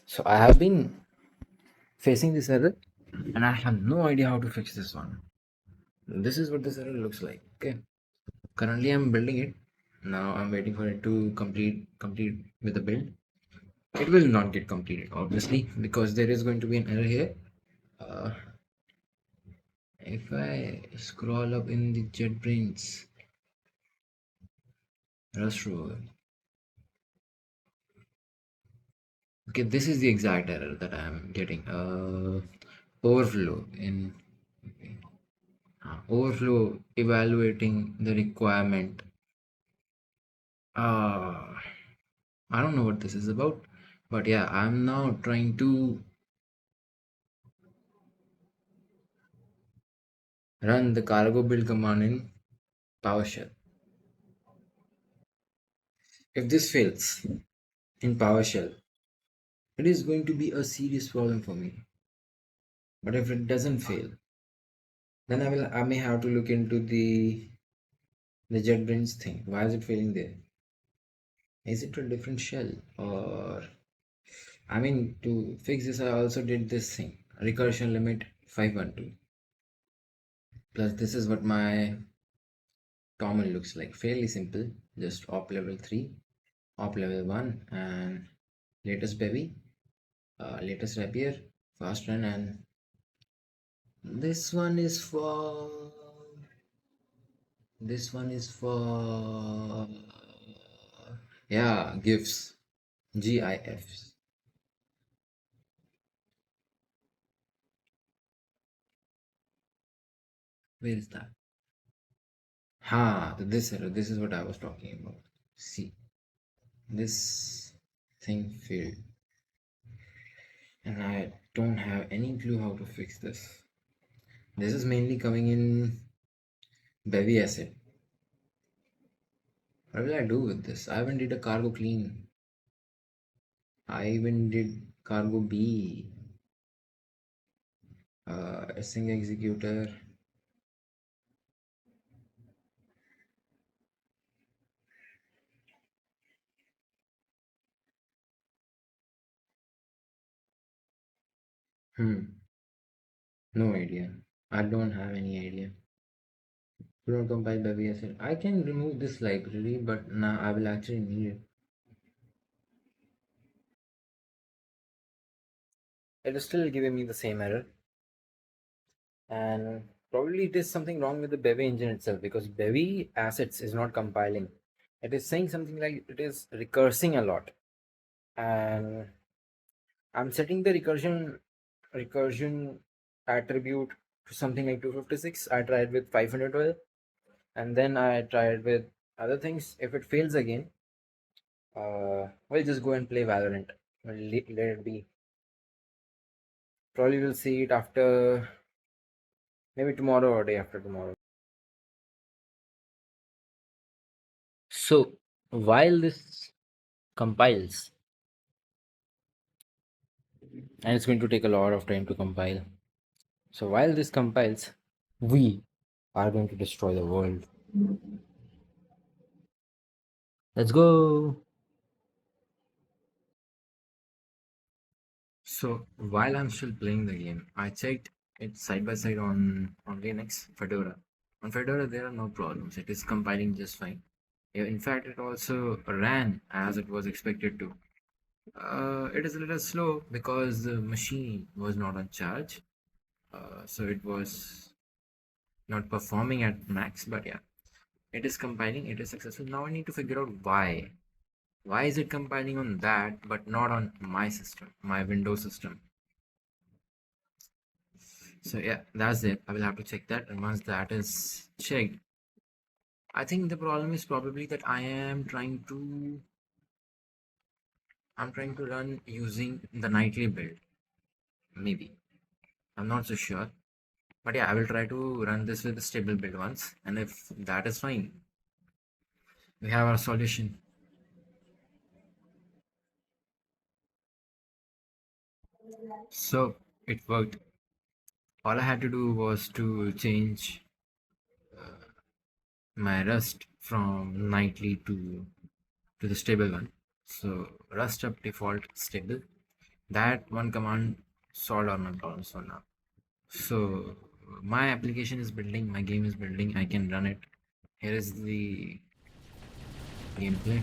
So I have been facing this error and I have no idea how to fix this one. This is what this error looks like. Okay. Currently I'm building it. Now I'm waiting for it to complete with the build. It will not get completed obviously because there is going to be an error here. Uh, if I scroll up in the JetBrains Rust rover. Okay, this is the exact error that I am getting. Overflow in okay. Overflow evaluating the requirement. uh I don't know what this is about, but yeah, I'm now trying to run the cargo build command in PowerShell. If this fails in PowerShell, it is going to be a serious problem for me. But if it doesn't fail, then I may have to look into the JetBrains thing. Why is it failing there? Is it a different shell? Or I mean, to fix this, I also did this thing, recursion limit 512. Plus, this is what my common looks like. Fairly simple, just op level 3, op level 1, and latest bevy, latest rapier, fast run, and this one is for yeah, gifs, GIFs. Where is that? This error. This is what I was talking about. See, this thing failed, and I don't have any clue how to fix this. This is mainly coming in Bevy acid. What will I do with this? I even did a cargo clean. I even did cargo B, async executor. No idea. I don't have any idea. We don't compile Bevy acid. I can remove this library, but now I will actually need it. It is still giving me the same error, and probably it is something wrong with the Bevy engine itself because Bevy assets is not compiling. It is saying something like it is recursing a lot, and I'm setting the recursion attribute to something like 256. I tried with 512, and then I tried with other things. If it fails again, we'll just go and play Valorant. Let it be. Probably we'll see it after maybe tomorrow or day after tomorrow. So while this compiles, and it's going to take a lot of time to compile. So while this compiles, we are going to destroy the world. Let's go. So while I'm still playing the game, I checked it side by side on Linux, Fedora. On Fedora, there are no problems. It is compiling just fine. Yeah, in fact, it also ran as it was expected to. It is a little slow because the machine was not on charge, so it was not performing at max. But yeah, it is compiling. It is successful. Now I need to figure out why. Why is it compiling on that but not on my system, my Windows system? So yeah, that's it. I will have to check that, and once that is checked, I think the problem is probably that I'm trying to run using the nightly build. Maybe. I'm not so sure. But yeah, I will try to run this with the stable build once, and if that is fine, we have our solution. So it worked. All I had to do was to change my Rust from nightly to the stable one. So Rust up default stable, That one command solved all my problems for now. So my application is building, my game is building, I can run it. Here is the gameplay.